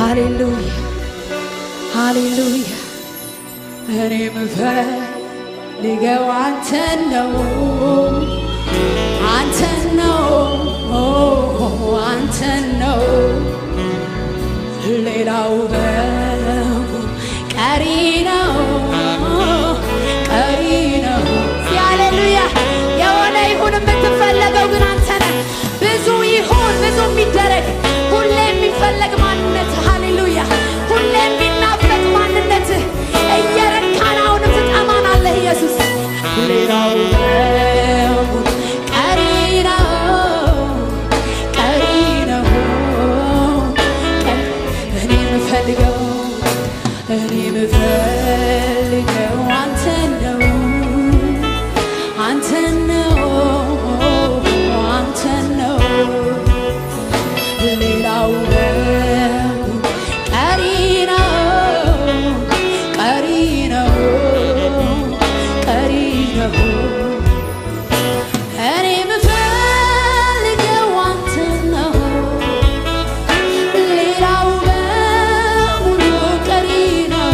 Hallelujah, hallelujah. እኔ ምፈልገው አንተን ነው አንተን ነው አንተን ነው ሌላው ቀሪ ነው ቀሪ ነው ሃሌሉያ የሆነ ይሁን የምትፈልገው ግን አንተ ነህ ብዙ ይሁን ብዙ የሚደረግ ሁሌ የሚፈለግ ማንነት ሃሌሉያ ሁሌ የሚናፈቅ ማንነት እየረካን አሁንም ትጠማናለህ ኢየሱስ ሌላው ቀሪ ነው ቀሪ ነው እኔ የምፈልገው አንተን ነው አንተን ነው አንተን ነው ሌላው ቀሪ ነው ቀሪ ነው ቀሪ ነው እኔ የምፈልገው አንተን ነው ሌላው በሙሉ ቀሪ ነው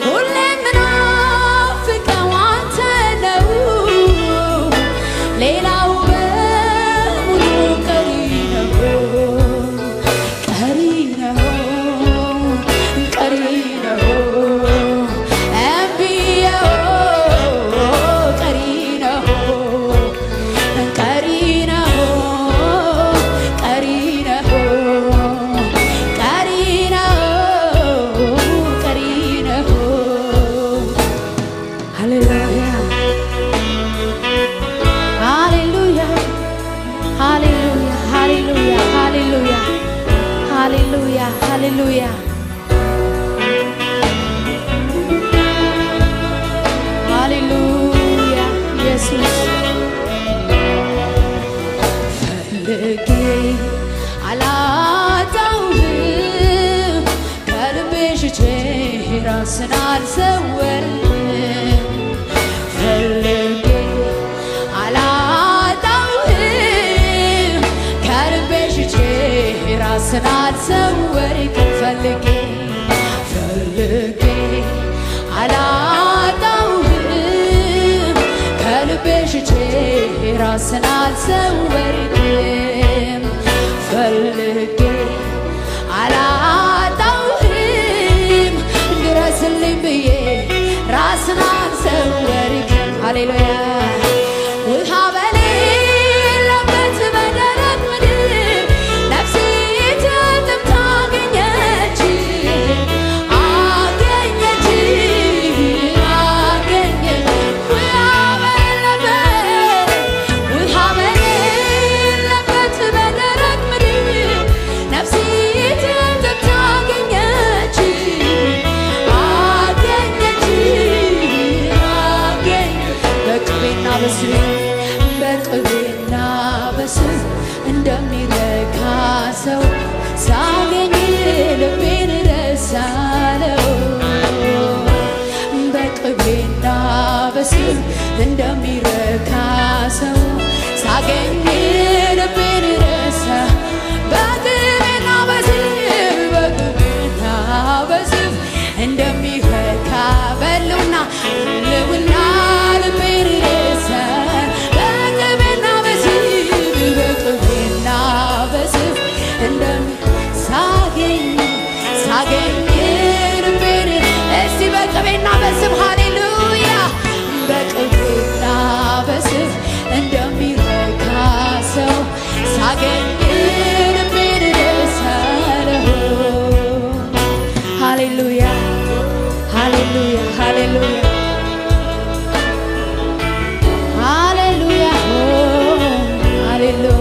ሁሌ የምናፍቀው አንተን ነው ሌላው በሙሉ ቀሪ ነው ቀሪ ነው ቀሪ ነው እምቢየው ቀሪ ነው ቀሪ ነው ቀሪ ነው ቀሪ ነው ቀሪ ነው ሃሌሉያ ሃሌሉያ ሃሌሉያ ሃሌሉያ ሃሌሉያ ሃሌሉያ ሃሌሉያ ሃሌሉያ ኢየሱስ ፈልጌ አላጣሁህም ከልቤ ሽጬ ራስን አልሰወርም ፈልጌ አላጣሁህም ከልቤ ሽጬ ራስን አልሰወርም ፈልጌ አላጣሁህም ከልቤ ሽጬ ራስን አልሰወርም ፈልጌ አላጣሁህም ድረስልኝ ብዬ ራስን አልሰወርም ሃሌሉያ ውሃ በሌለበት በደረቅ ምድር ነፍሴ ተጠምታ አገኘች በቅቤና በስብ እንደሚረካ ሰው ሳገኝ ልቤን ረሳለው በቅቤና በስብ እንደሚረካ ሰው ሳገኝ ልቤን ረሳ በቅቤና በስብ እንደሚረካ በሉና ልውና ልቤን ረሳ በቅቤና በስብ ሳገኝ ልቤን እስቲ በቅቤና በስብ ሃሌሉያ በቅቤና በስብ እንደሚረካ ሰው ሳገኝ ልቤን ረሳለው ሃሌሉያ ሃሌሉያ ሃሌሉያ ሃሌሉያ ሃሌሉያ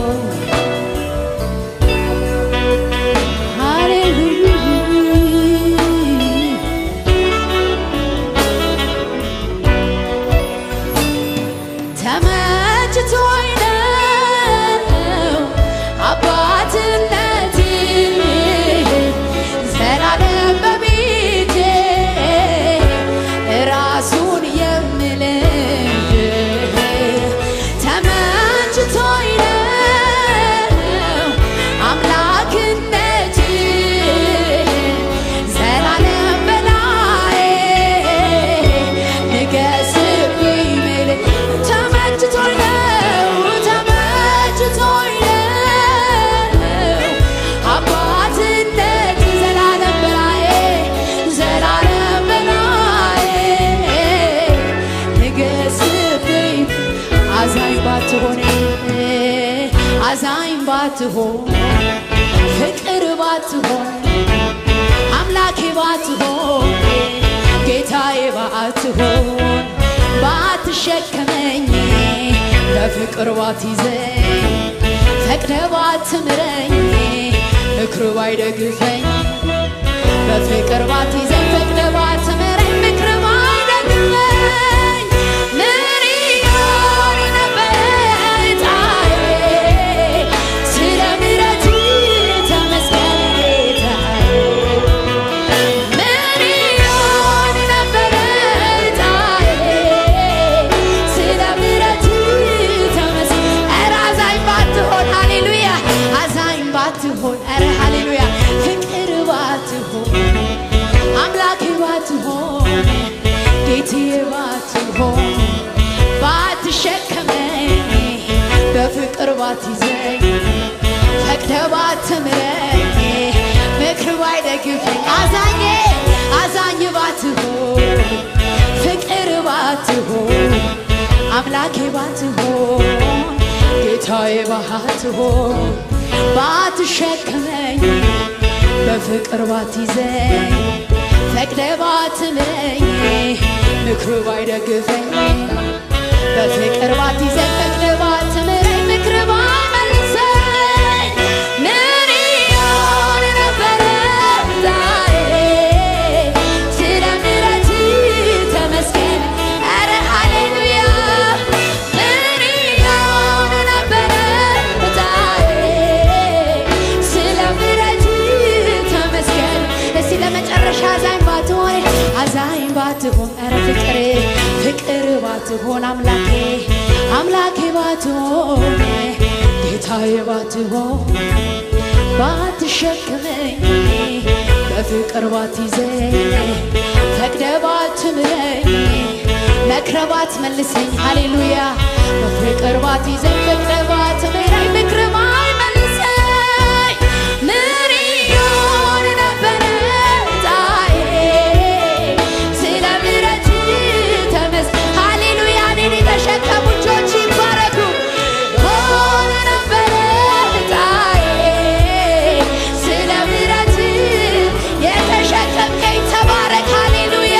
ባትሆን ፍቅር ባትሆን አምላኬ ባትሆን ጌታዬ ባትሆን ባትሸከመኝ በፍቅር ባትይዘኝ ፈቅደህ ባትምረኝ ምክር ባይደግፈኝ በፍቅር ባትይዘኝ ፈቅደህ ባትምረኝ ምክር ባይደግፈኝ ምን ይሆን ነበር ዕጣዬ ስለ ምሕረትህ ተመስገን ጌታዬ ምን ይሆን ነበር ዕጣዬ ስለ ምሕረትህ ተመስገን ኧረ አዛኝ ባትሆን ሃሌሉያ አዛኝ ባትሆን ኧረ ሃሌሉያ ፍቅር ባትሆን አምላኬ ባትሆን ጌታዬ ባትሆን ባትሸከመኝ በፍቅር ባትይዘኝ ፈቅደህ ባትምረኝ ምክር ባይደግፈኝ አዛኝ ባትሆን ፍቅር ባትሆን አምላኬ ባትሆን ጌታዬ ባትሆን ባትሸከመኝ በፍቅር ባትይዘኝ ፈቅደህ ባትምረኝ ምክር ባይደግፈኝ በፍቅር ባትይዘኝ ፈቅደህ ባትምረኝ ምክር ባይመልሰኝ ምን ይሆን ነበር ዕጣዬ ስለ ምሕረትህ ተመስገን ኧረ ሃሌሉያ ምን ይሆን ነበር ዕጣዬ ስለ ምሕረትህ ተመስገን እስቲ ለመጨረሻ አዛኝ ባትሆን ኧረ ፍቅር ባትሆን አምላኬ ባትሆን ጌታዬ ባትሆን ባትሸከመኝ በፍቅር ባትይዘኝ ፈቅደህ ባትምረኝ መክረህ ባትመልሰኝ ሃሌሉያ በፍቅር ባትይዘኝ ፈቅደህ ባትምረኝ ምክር ባይመልሰኝ ምን ይሆን ነበር ዕጣዬ ስለ ምሕረትህ ተመስገን ሃሌሉያ እኔን የተሸከሙ እጆች ይባረኩ ሆነ ነበር ዕጣዬ ስለ ምሕረትህ የተሸከምከኝ ተባረክ ሃሌሉያ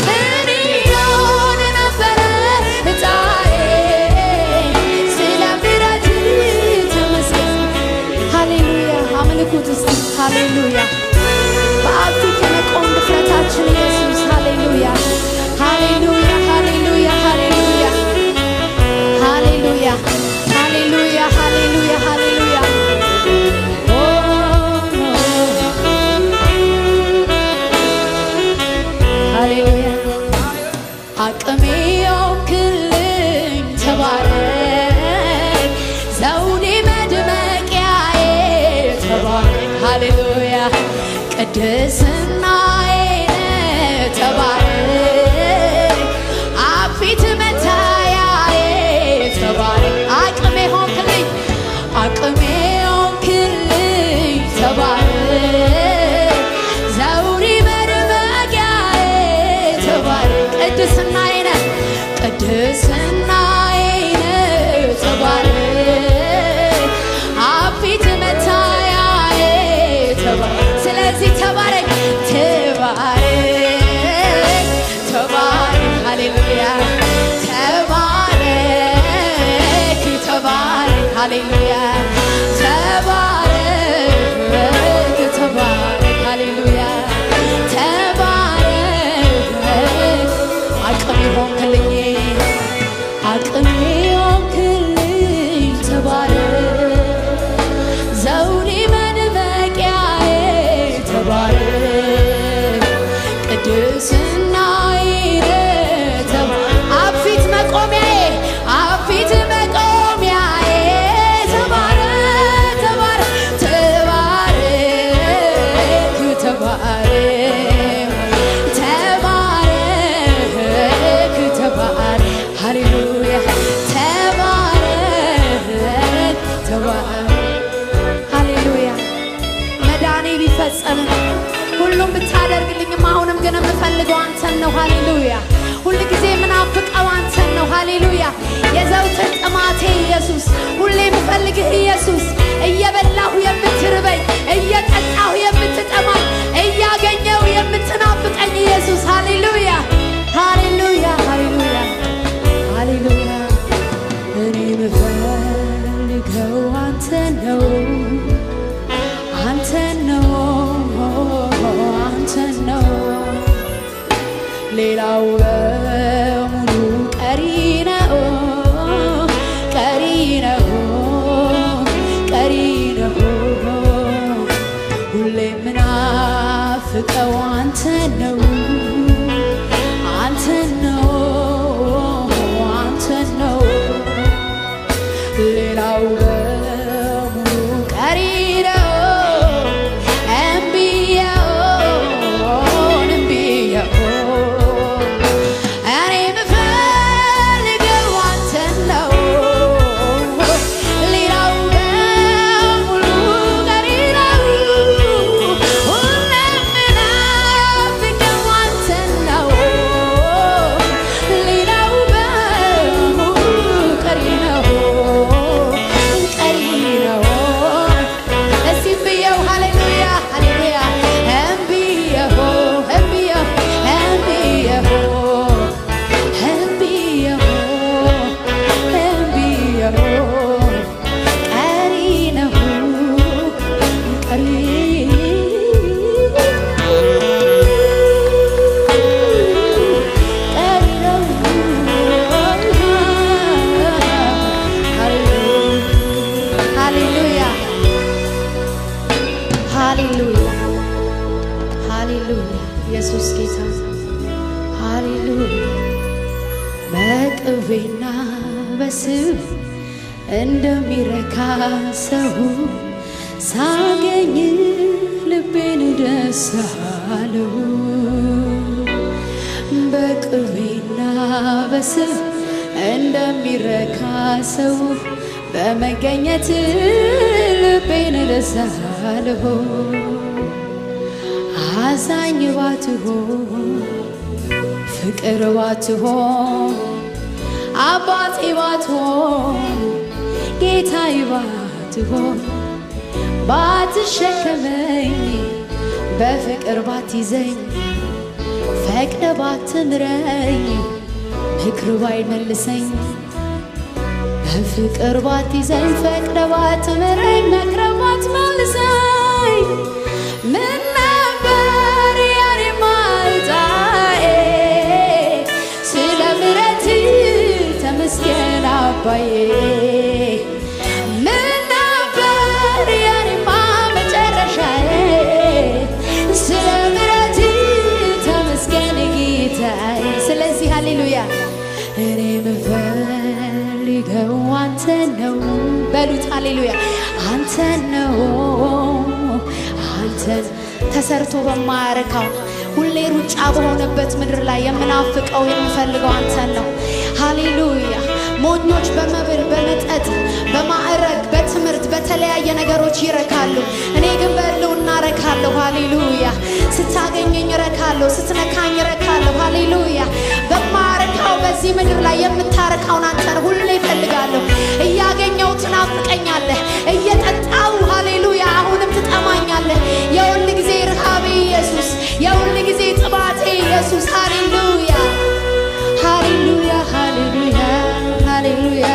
ምን ይሆን ነበር ዕጣዬ ስለ ምሕረትህ ተመስገን ሃሌሉያ አምልኩት እስቲ ሃሌሉያ በአብ ፊት የመቆም ድፍረታችን ኢየሱስ ሃሌሉያ ሃሌሉያ ሃሌሉያ ሃሌሉያ ሃሌሉያ ሃሌሉያ ሃሌሉያ ሃሌሉያ ሃሌሉያ አቅሜ ሆንክልኝ ተባረክ ዘውዴ መድመቂያዬ ተባረክ ሃሌሉያ ቅድስናዬ ተባረክ አብ ፊት መታያዬ ተባረክ አቅሜ ሆንክልኝ ተባረክ ዘውዴ መድመቂያዬ ተባረክ ቅድስናዬ ተባረክ አብ ፊት መታያዬ ተባረክ ስለዚህ ተባረክ ሃሌሉያ ተባረክ ሃሌሉያ ተባረክ ሃሌሉያ ተባረክ አቅሜ ሆንክልኝ ተባረክ ዘውዴ መድመቂያዬ ተባረክ ቅድስናዬ ተባረክ አብ ፊት መቆሚያዬ ተባረክ ሃሌሉያ ተባረክ ሃሌሉያ መዳኔ ቢፈጸም ሁሉም ብታደርግልኝም አሁንም ግን የምፈልገው አንተን ነው ሃሌሉያ ሁሉ ጊዜ ምናፍቀው አንተን ነው ሃሌሉያ የዘውትር ጥማቴ ኢየሱስ ሁሌ ምፈልግህ ኢየሱስ እየበላሁ የምትርበኝ እየጠጣሁ የምትጠማኝ እያገኘው የምትናፍቀኝ ኢየሱስ ሃሌሉያ ሃሌሉያ ሃሌሉያ ሃሌሉያ እኔ ምፈልገው አንተን ነው አንተን ነው አንተን ነው ሌላው በሙሉ ቀሪ ነው ቀሪ ነው ቀሪ ነው ሁሌ ምናፍቀው አንተን ነው አንተን ነው አንተን ነው ሌላው በሙሉ ቀሪ ነው በቅቤና በስብ እንደሚረካ ሰው ሳገኝ ልቤን ደስ አለው በቅቤና በስብ እንደሚረካ ሰው በመገኘት ልቤን ደስ አለው አዛኝ ባትሆን ፍቅር ባትሆን አባቴ ባትሆን ጌታዬ ባትሆን ባትሸከመኝ በፍቅር ባትይዘኝ ፈቅደ ባትምረኝ ምክር ባይመልሰኝ በፍቅር ባትይዘኝ ፈቅደ ባትምረኝ ምክር ባትመልሰኝ ምን ነበር ያኔ ማልታዬ ስለ ምሕረት ተመስገን አባዬ ምን ነበር ያኔ መጨረሻዬ ስለ ምሕረት ተመስገን ጌታዬ ስለዚህ ሃሌሉያ እኔ ምፈልገው አንተን ነው በሉት ሃሌሉያ አንተን ነው አንተን ተሰርቶ በማያረካው ሁሌ ሩጫ በሆነበት ምድር ላይ የምናፍቀው የምፈልገው አንተን ነው ሃሌሉያ ሞኞች በመብል በመጠጥ በማዕረግ በትምህርት በተለያየ ነገሮች ይረካሉ እኔ ግን በሕልውና እረካለሁ ሃሌሉያ ስታገኘኝ እረካለሁ ስትነካኝ እረካለሁ ሃሌሉያ በማረካው በዚህ ምድር ላይ የምታረካውን አንተን ሁሌ እፈልጋለሁ እያገኘው ትናፍቀኛለህ እየጠጣው ሃሌሉያ አሁንም ትጠማኛለህ የሁሉ ጊዜ ረሃቤ ኢየሱስ የሁሉ ጊዜ ጥማቴ ኢየሱስ ሃሌሉያ ሃሌሉያ ሃሌሉያ ሃሌሉያ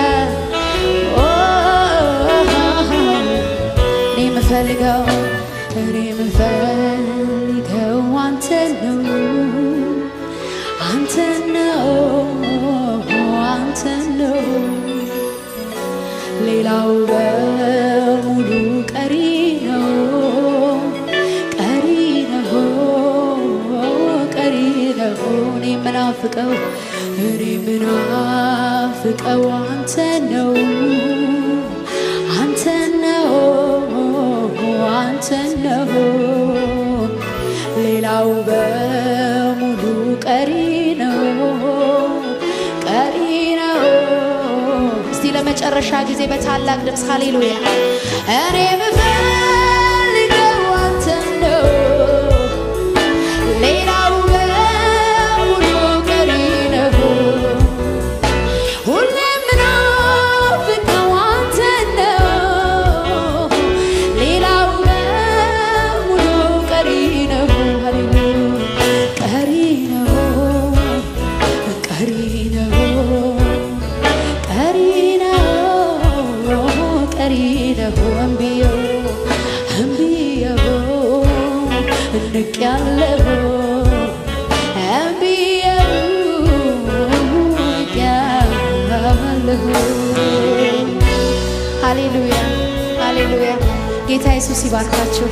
እኔ ምፈልገው አንተን ነው አንተን ነው ሌላው በሙሉ ቀሪ ነው ቀሪ ነው ቀሪ ነው እኔ ምናፍቀው አንተን ነው አንተን ነው አንተን ነው ሌላው በሙሉ ቀሪ ነው ቀሪ ነው እስቲ ለመጨረሻ ጊዜ በታላቅ ድምፅ ሃሌሉያ እኔ ምፈልገው አንተን ነው ሌላው በሙሉ ቀሪ ነው ጌታ ኢየሱስ ይባርካችሁ።